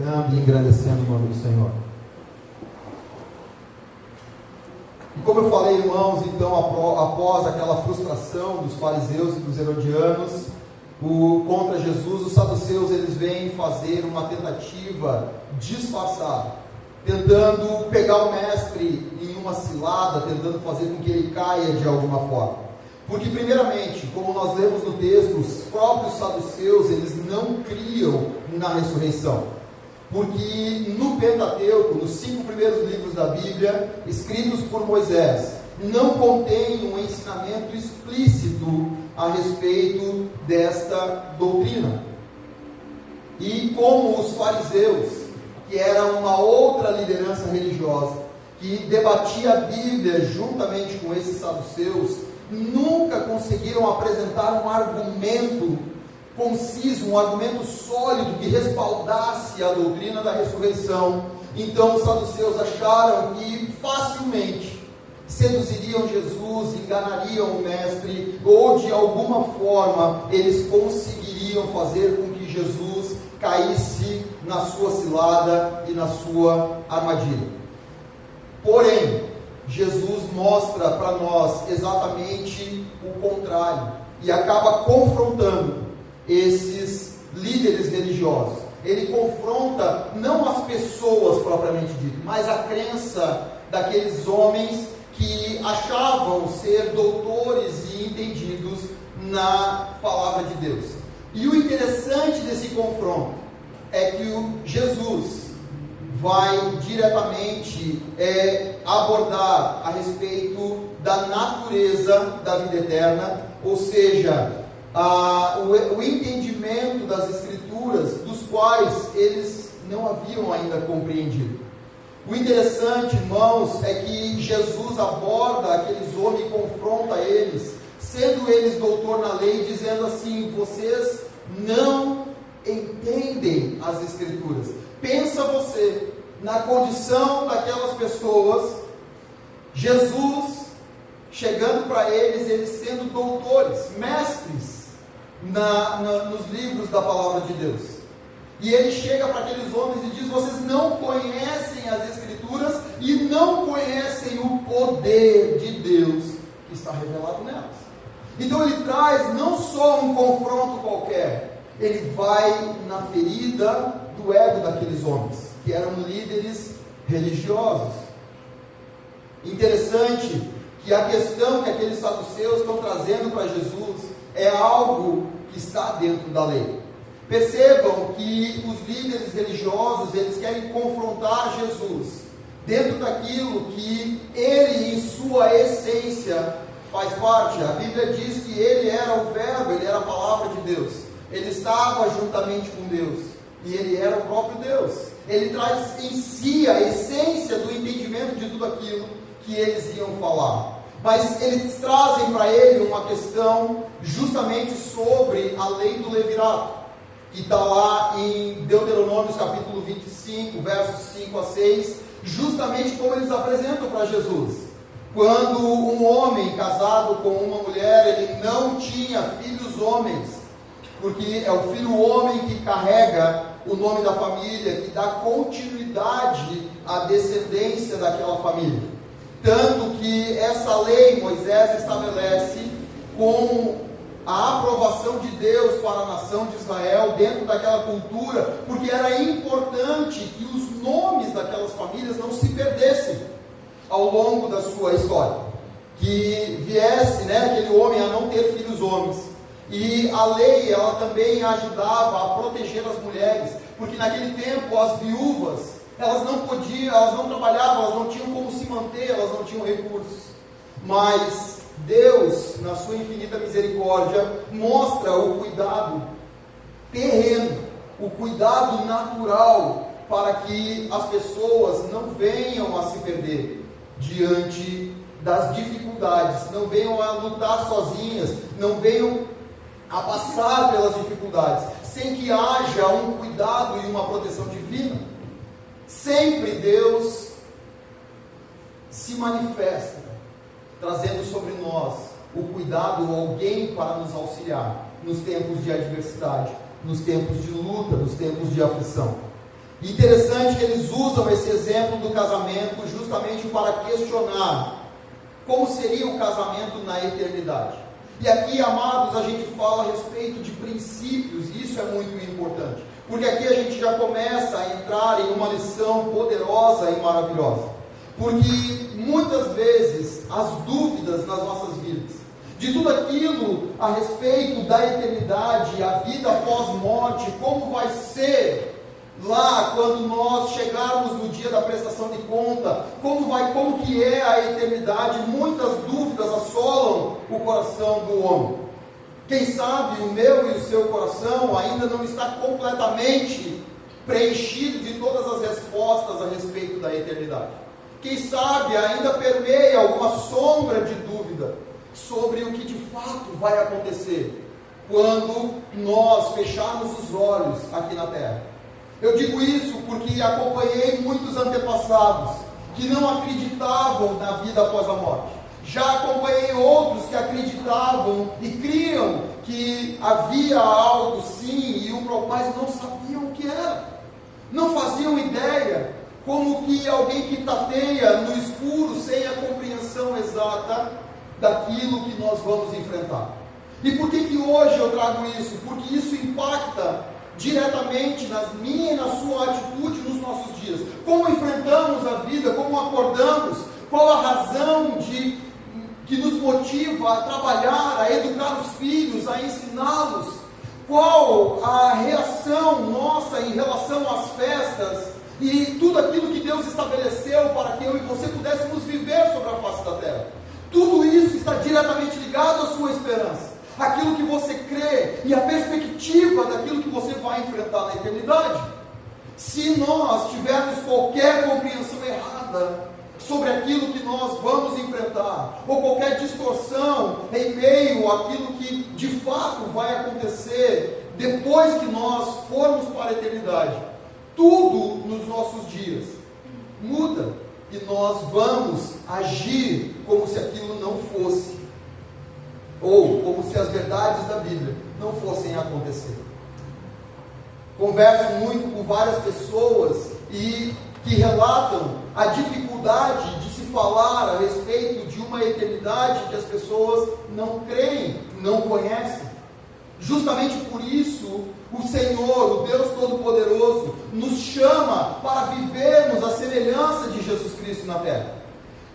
glorificando e engrandecendo o nome do Senhor. E como eu falei, irmãos, então, após aquela frustração dos fariseus e dos herodianos contra Jesus, os saduceus, eles vêm fazer uma tentativa disfarçada, tentando pegar o mestre em uma cilada, tentando fazer com que ele caia de alguma forma. Porque, primeiramente, como nós lemos no texto, os próprios saduceus, eles não criam na ressurreição. Porque no Pentateuco, nos 5 primeiros livros da Bíblia, escritos por Moisés, não contém um ensinamento explícito a respeito desta doutrina. E como os fariseus, que era uma outra liderança religiosa, que debatia a Bíblia juntamente com esses saduceus, nunca conseguiram apresentar um argumento conciso, um argumento sólido que respaldasse a doutrina da ressurreição. Então os saduceus acharam que facilmente seduziriam Jesus, enganariam o mestre, ou de alguma forma eles conseguiriam fazer com que Jesus caísse na sua cilada e na sua armadilha. Porém, Jesus mostra para nós exatamente o contrário e acaba confrontando esses líderes religiosos. Ele confronta não as pessoas propriamente dito, mas a crença daqueles homens que achavam ser doutores e entendidos na palavra de Deus. E o interessante desse confronto é que Jesus vai diretamente abordar a respeito da natureza da vida eterna, ou seja, o entendimento das Escrituras, dos quais eles não haviam ainda compreendido. O interessante, irmãos, é que Jesus aborda aqueles homens e confronta eles, sendo eles doutor na lei, dizendo assim: vocês não entendem as Escrituras. Pensa você na condição daquelas pessoas, Jesus chegando para eles sendo doutores, mestres nos livros da palavra de Deus. E ele chega para aqueles homens e diz: vocês não conhecem as Escrituras e não conhecem o poder de Deus que está revelado nelas. Então ele traz não só um confronto qualquer, ele vai na ferida do ego daqueles homens, que eram líderes religiosos. Interessante que a questão que aqueles saduceus estão trazendo para Jesus é algo que está dentro da lei. Percebam que os líderes religiosos, eles querem confrontar Jesus dentro daquilo que ele, em sua essência, faz parte. A Bíblia diz que ele era o Verbo, ele era a palavra de Deus, ele estava juntamente com Deus e ele era o próprio Deus. Ele traz em si a essência do entendimento de tudo aquilo que eles iam falar. Mas eles trazem para ele uma questão justamente sobre a lei do levirato, que está lá em Deuteronômio capítulo 25, versos 5 a 6, justamente como eles apresentam para Jesus. Quando um homem casado com uma mulher, ele não tinha filhos homens, porque é o filho homem que carrega o nome da família, que dá continuidade à descendência daquela família. Tanto que essa lei Moisés estabelece com a aprovação de Deus para a nação de Israel dentro daquela cultura, porque era importante que os nomes daquelas famílias não se perdessem ao longo da sua história, que viesse, aquele homem a não ter filhos homens. E a lei, ela também ajudava a proteger as mulheres, porque naquele tempo as viúvas, elas não podiam, elas não trabalhavam, elas não tinham como se manter, elas não tinham recursos. Mas Deus, na sua infinita misericórdia, mostra o cuidado terreno, o cuidado natural, para que as pessoas não venham a se perder diante das dificuldades, não venham a lutar sozinhas, não venham a passar pelas dificuldades, sem que haja um cuidado e uma proteção divina. Sempre Deus se manifesta, trazendo sobre nós o cuidado, alguém para nos auxiliar nos tempos de adversidade, nos tempos de luta, nos tempos de aflição. Interessante que eles usam esse exemplo do casamento justamente para questionar como seria o casamento na eternidade. E aqui, amados, a gente fala a respeito de princípios, e isso é muito importante, porque aqui a gente já começa a entrar em uma lição poderosa e maravilhosa, porque muitas vezes as dúvidas nas nossas vidas, de tudo aquilo a respeito da eternidade, a vida após morte, como vai ser lá quando nós chegarmos no dia da prestação de conta, como que é a eternidade, muitas dúvidas assolam o coração do homem. Quem sabe o meu e o seu coração ainda não está completamente preenchido de todas as respostas a respeito da eternidade. Quem sabe ainda permeia alguma sombra de dúvida sobre o que de fato vai acontecer quando nós fecharmos os olhos aqui na terra. Eu digo isso porque acompanhei muitos antepassados que não acreditavam na vida após a morte. Já acompanhei outros que acreditavam e criam que havia algo sim, mas não sabiam o que era. Não faziam ideia, como que alguém que tateia no escuro sem a compreensão exata daquilo que nós vamos enfrentar. E por que hoje eu trago isso? Porque isso impacta diretamente na minha e na sua atitude nos nossos dias. Como enfrentamos a vida, como acordamos, qual a razão que nos motiva a trabalhar, a educar os filhos, a ensiná-los, qual a reação nossa em relação às festas e tudo aquilo que Deus estabeleceu para que eu e você pudéssemos viver sobre a face da terra. Tudo isso está diretamente ligado à sua esperança, aquilo que você crê e a perspectiva daquilo que você vai enfrentar na eternidade. Se nós tivermos qualquer compreensão errada sobre aquilo que nós vamos enfrentar, ou qualquer distorção em meio àquilo que de fato vai acontecer depois que nós formos para a eternidade, tudo nos nossos dias muda e nós vamos agir como se aquilo não fosse, ou como se as verdades da Bíblia não fossem acontecer. Converso muito com várias pessoas e que relatam a dificuldade de se falar a respeito de uma eternidade que as pessoas não creem, não conhecem. Justamente por isso, o Senhor, o Deus Todo-Poderoso, nos chama para vivermos a semelhança de Jesus Cristo na terra.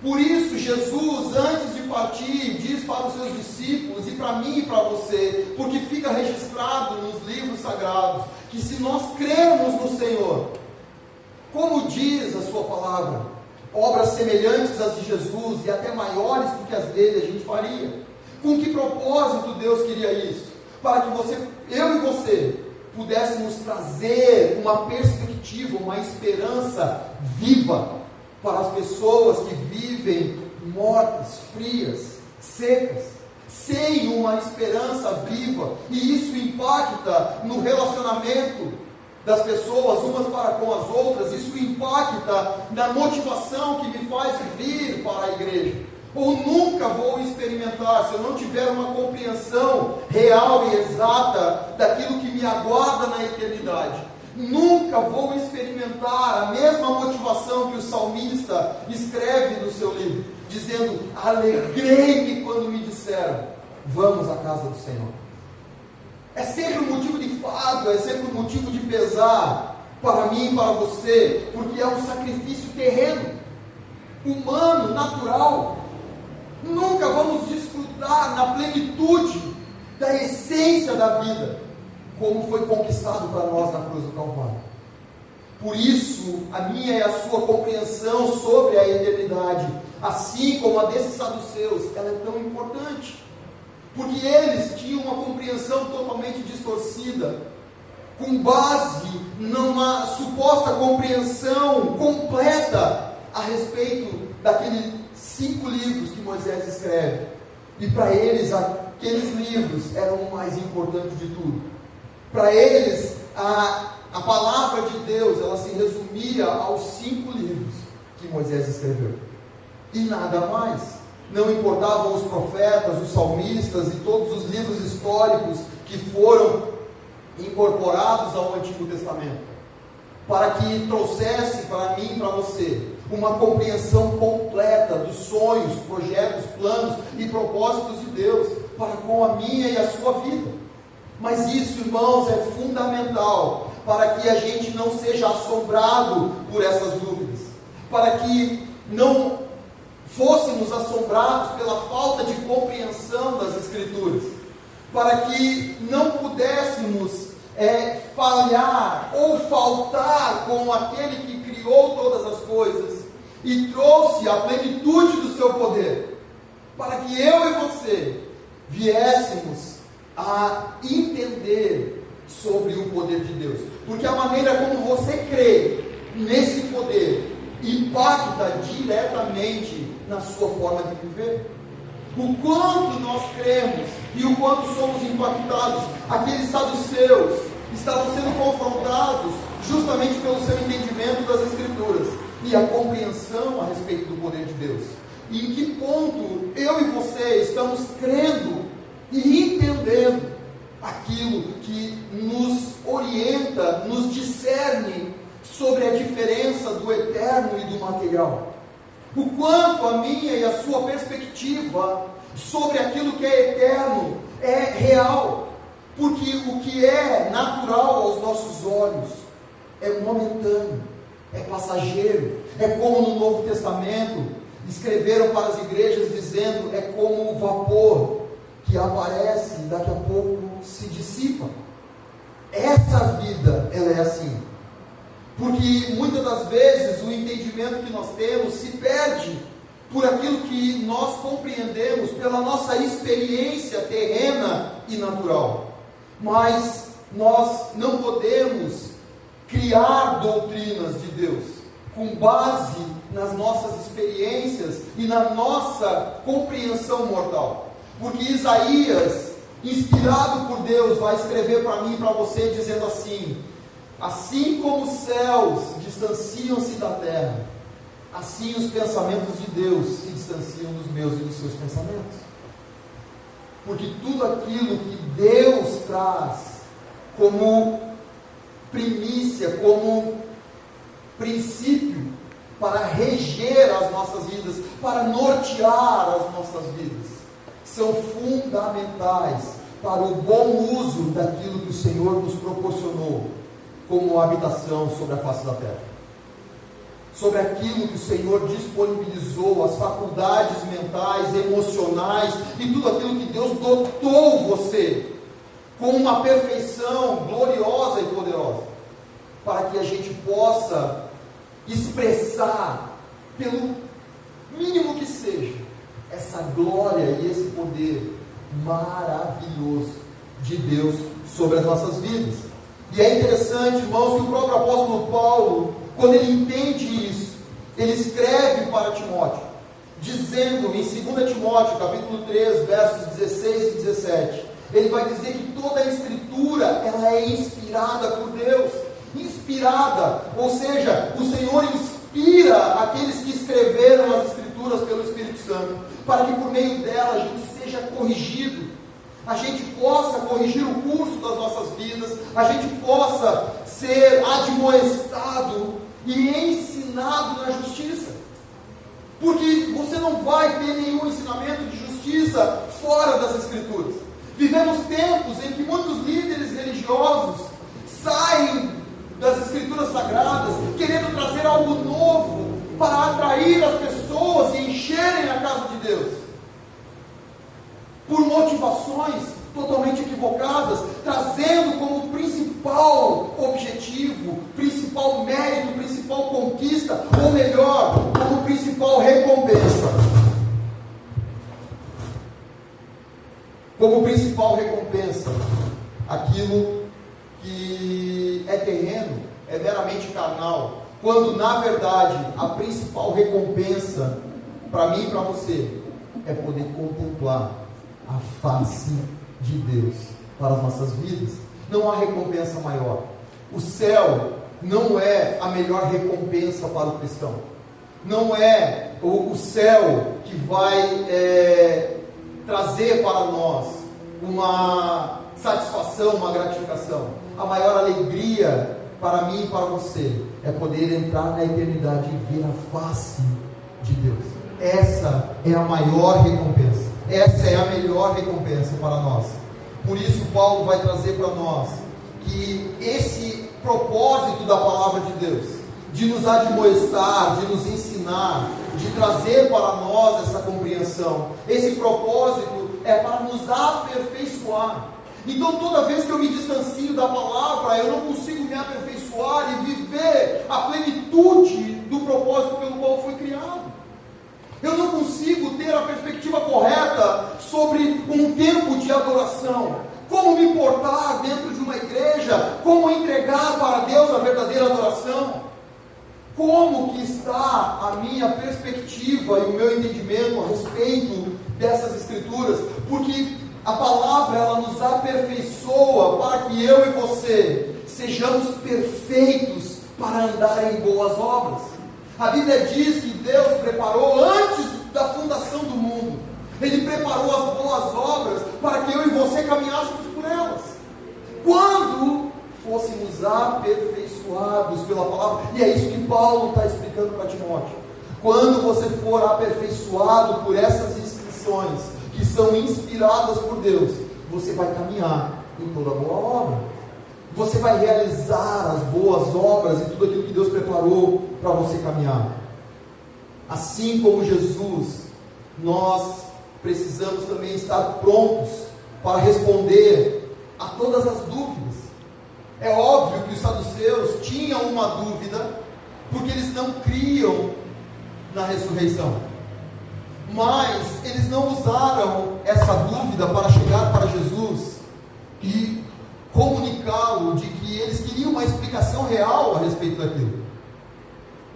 Por isso, Jesus, antes de partir, diz para os seus discípulos, e para mim e para você, porque fica registrado nos livros sagrados, que se nós crermos no Senhor, como diz a sua palavra, obras semelhantes às de Jesus e até maiores do que as dele a gente faria. Com que propósito Deus queria isso? Para que eu e você, pudéssemos trazer uma perspectiva, uma esperança viva para as pessoas que vivem mortas, frias, secas, sem uma esperança viva, e isso impacta no relacionamento das pessoas umas para com as outras, isso impacta na motivação que me faz vir para a igreja. Ou nunca vou experimentar, se eu não tiver uma compreensão real e exata daquilo que me aguarda na eternidade, nunca vou experimentar a mesma motivação que o salmista escreve no seu livro, dizendo: alegrei-me quando me disseram, vamos à casa do Senhor. É sempre um motivo de fado, é sempre um motivo de pesar para mim e para você, porque é um sacrifício terreno, humano, natural. Nunca vamos desfrutar na plenitude da essência da vida, como foi conquistado para nós na cruz do Calvário. Por isso, a minha e a sua compreensão sobre a eternidade, assim como a desses saduceus, ela é tão importante. Porque eles tinham uma compreensão totalmente distorcida, com base numa suposta compreensão completa a respeito daqueles 5 livros que Moisés escreve. E para eles, aqueles livros eram o mais importante de tudo. Para eles, a palavra de Deus, ela se resumia aos 5 livros que Moisés escreveu. E nada mais. Não importavam os profetas, os salmistas e todos os livros históricos que foram incorporados ao Antigo Testamento. para que trouxesse para mim e para você uma compreensão completa dos sonhos, projetos, planos e propósitos de Deus para com a minha e a sua vida. Mas isso, irmãos, é fundamental para que a gente não seja assombrado por essas dúvidas, para que não fôssemos assombrados pela falta de compreensão das Escrituras, para que não pudéssemos falhar ou faltar com aquele que criou todas as coisas e trouxe a plenitude do seu poder, para que eu e você viéssemos a entender sobre o poder de Deus, porque a maneira como você crê nesse poder impacta diretamente na sua forma de viver. O quanto nós cremos e o quanto somos impactados. Aqueles saduceus estavam sendo confrontados justamente pelo seu entendimento das Escrituras e a compreensão a respeito do poder de Deus. E em que ponto eu e você estamos crendo e entendendo aquilo que nos orienta, nos discerne sobre a diferença do eterno e do material. O quanto a minha e a sua perspectiva sobre aquilo que é eterno é real, porque o que é natural aos nossos olhos é momentâneo, é passageiro. É como no Novo Testamento escreveram para as igrejas dizendo, é como o vapor que aparece e daqui a pouco se dissipa. Essa vida, ela é assim. Porque muitas das vezes o entendimento que nós temos se perde por aquilo que nós compreendemos pela nossa experiência terrena e natural. Mas nós não podemos criar doutrinas de Deus com base nas nossas experiências e na nossa compreensão mortal. Porque Isaías, inspirado por Deus, vai escrever para mim e para você dizendo assim: assim como os céus distanciam-se da terra, assim os pensamentos de Deus se distanciam dos meus e dos seus pensamentos. Porque tudo aquilo que Deus traz como primícia, como princípio para reger as nossas vidas, para nortear as nossas vidas, são fundamentais para o bom uso daquilo que o Senhor nos proporcionou como habitação sobre a face da terra, sobre aquilo que o Senhor disponibilizou, as faculdades mentais, emocionais e tudo aquilo que Deus dotou você com uma perfeição gloriosa e poderosa, para que a gente possa expressar, pelo mínimo que seja, essa glória e esse poder maravilhoso de Deus sobre as nossas vidas. E é interessante, irmãos, que o próprio apóstolo Paulo, quando ele entende isso, ele escreve para Timóteo, dizendo em 2 Timóteo, capítulo 3, versos 16 e 17, ele vai dizer que toda a Escritura, ela é inspirada por Deus. Inspirada, ou seja, o Senhor inspira aqueles que escreveram as Escrituras pelo Espírito Santo, para que por meio dela a gente seja corrigido, a gente possa corrigir o curso das nossas vidas, a gente possa ser admoestado e ensinado na justiça, porque você não vai ter nenhum ensinamento de justiça fora das Escrituras. Vivemos tempos em que muitos líderes religiosos saem das Escrituras Sagradas, querendo trazer algo novo para atrair as pessoas e encherem a casa de Deus, por motivações totalmente equivocadas, trazendo como principal objetivo, principal mérito, principal conquista, ou melhor, como principal recompensa. Como principal recompensa, aquilo que é terreno, é meramente carnal, quando na verdade a principal recompensa para mim e para você é poder contemplar a face de Deus para as nossas vidas. Não há recompensa maior. O céu não é a melhor recompensa para o cristão. Não é o céu que vai trazer para nós uma satisfação, uma gratificação. A maior alegria para mim e para você é poder entrar na eternidade e ver a face de Deus. Essa é a maior recompensa, essa é a melhor recompensa para nós. Por isso Paulo vai trazer para nós que esse propósito da palavra de Deus, de nos admoestar, de nos ensinar, de trazer para nós essa compreensão, esse propósito é para nos aperfeiçoar. Então toda vez que eu me distancio da palavra, eu não consigo me aperfeiçoar e viver a plenitude do propósito pelo qual fui criado. Eu não consigo ter a perspectiva correta sobre um tempo de adoração, como me portar dentro de uma igreja, como entregar para Deus a verdadeira adoração. Como que está a minha perspectiva e o meu entendimento a respeito dessas escrituras? Porque a palavra, ela nos aperfeiçoa para que eu e você sejamos perfeitos para andar em boas obras. A Bíblia diz que Deus preparou antes da fundação do mundo. Ele preparou as boas obras para que eu e você caminhássemos por elas. Quando fôssemos aperfeiçoados pela palavra, e é isso que Paulo está explicando para Timóteo. Quando você for aperfeiçoado por essas instruções que são inspiradas por Deus, você vai caminhar em toda boa obra. Você vai realizar as boas obras e tudo aquilo que Deus preparou para você caminhar. Assim como Jesus, nós precisamos também estar prontos para responder a todas as dúvidas. É óbvio que os saduceus tinham uma dúvida, porque eles não criam na ressurreição. Mas eles não usaram essa dúvida para chegar para Jesus e comunicá-lo de que eles queriam uma explicação real a respeito daquilo.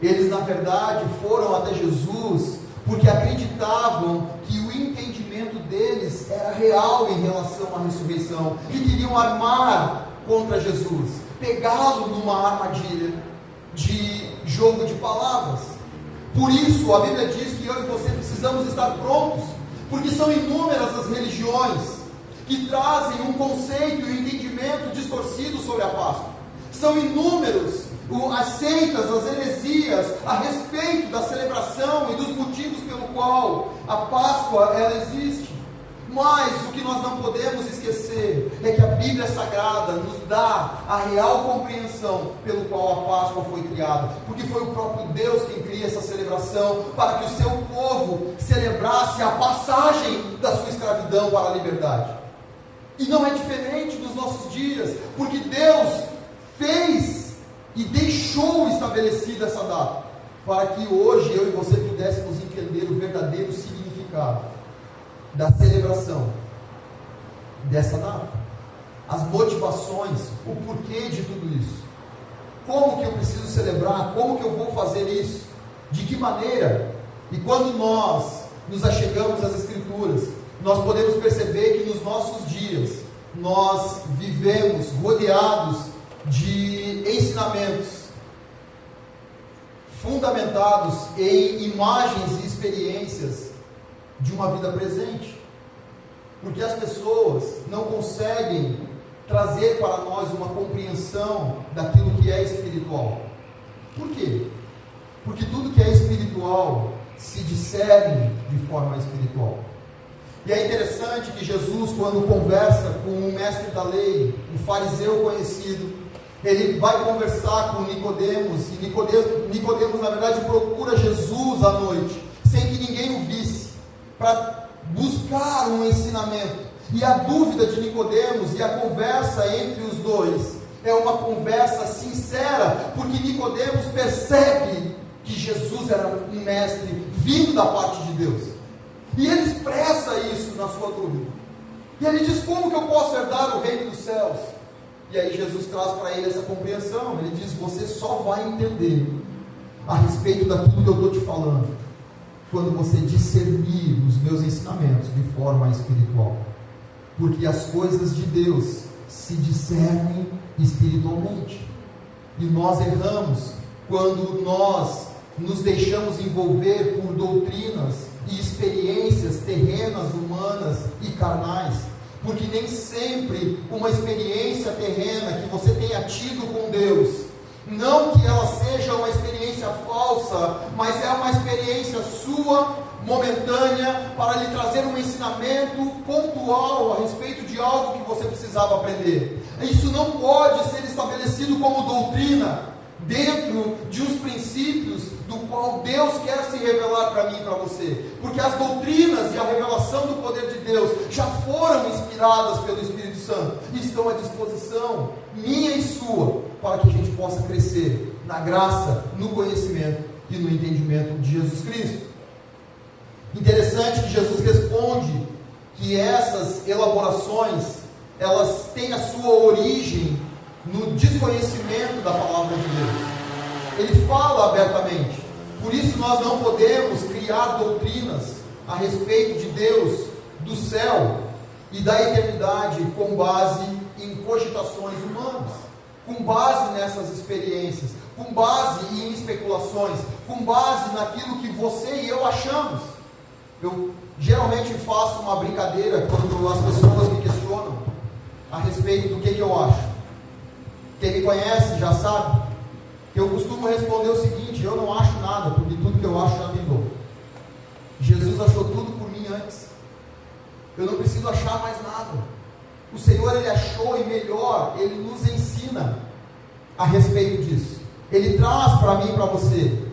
Eles, na verdade, foram até Jesus porque acreditavam que o entendimento deles era real em relação à ressurreição e queriam armar contra Jesus, pegá-lo numa armadilha de jogo de palavras. Por isso, a Bíblia diz que eu e você precisamos estar prontos, porque são inúmeras as religiões que trazem um conceito e um entendimento distorcido sobre a Páscoa. São inúmeros as seitas, as heresias a respeito da celebração e dos motivos pelo qual a Páscoa ela existe. Mas o que nós não podemos esquecer é que a Bíblia Sagrada nos dá a real compreensão pelo qual a Páscoa foi criada, porque foi o próprio Deus quem cria essa celebração para que o seu povo celebrasse a passagem da sua escravidão para a liberdade. E não é diferente nos nossos dias, porque Deus fez e deixou estabelecida essa data, para que hoje eu e você pudéssemos entender o verdadeiro significado da celebração dessa data, as motivações, o porquê de tudo isso, como que eu preciso celebrar, como que eu vou fazer isso, de que maneira. E quando nós nos achegamos às Escrituras, nós podemos perceber que nos nossos dias nós vivemos rodeados de ensinamentos fundamentados em imagens e experiências de uma vida presente, porque as pessoas não conseguem trazer para nós uma compreensão daquilo que é espiritual. Por quê? Porque tudo que é espiritual se discerne de forma espiritual. E é interessante que Jesus, quando conversa com um mestre da lei, um fariseu conhecido, ele vai conversar com Nicodemos, e Nicodemos na verdade procura Jesus à noite, sem que ninguém o visse, para buscar um ensinamento. E a dúvida de Nicodemos e a conversa entre os dois é uma conversa sincera, porque Nicodemos percebe que Jesus era um mestre vindo da parte de Deus, e ele expressa isso na sua dúvida, e ele diz: como que eu posso herdar o reino dos céus? E aí Jesus traz para ele essa compreensão. Ele diz: você só vai entender a respeito daquilo que eu estou te falando quando você discernir os meus ensinamentos de forma espiritual, porque as coisas de Deus se discernem espiritualmente, e nós erramos quando nós nos deixamos envolver por doutrinas e experiências terrenas, humanas e carnais, porque nem sempre uma experiência terrena que você tenha tido com Deus Não que ela seja uma experiência falsa, mas é uma experiência sua, momentânea, para lhe trazer um ensinamento pontual a respeito de algo que você precisava aprender. Isso não pode ser estabelecido como doutrina, dentro de uns princípios do qual Deus quer se revelar para mim e para você, porque as doutrinas e a revelação do poder de Deus já foram inspiradas pelo Espírito Santo e estão à disposição minha e sua, para que a gente possa crescer na graça, no conhecimento e no entendimento de Jesus Cristo. Interessante que Jesus responde que essas elaborações, elas têm a sua origem no desconhecimento da palavra de Deus. Ele fala abertamente. Por isso nós não podemos criar doutrinas a respeito de Deus, do céu e da eternidade com base em cogitações humanas, com base nessas experiências, com base em especulações, com base naquilo que você e eu achamos. Eu geralmente faço uma brincadeira quando as pessoas me questionam a respeito do que eu acho. Quem me conhece já sabe que eu costumo responder o seguinte: eu não acho nada, porque tudo que eu acho já me dou. Jesus achou tudo por mim antes. Eu não preciso achar mais nada. O Senhor, Ele achou, e melhor, Ele nos ensina a respeito disso. Ele traz para mim e para você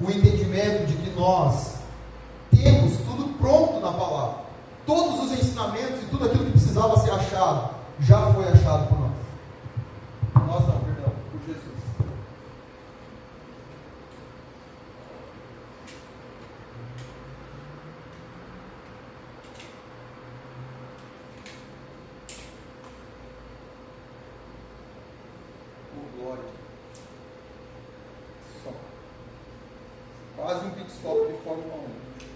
o entendimento de que nós temos tudo pronto na palavra. Todos os ensinamentos e tudo aquilo que precisava ser achado, já foi achado por nós. Nós não, perdão, por Jesus. Por glória. Só. Quase um pit stop de Fórmula 1.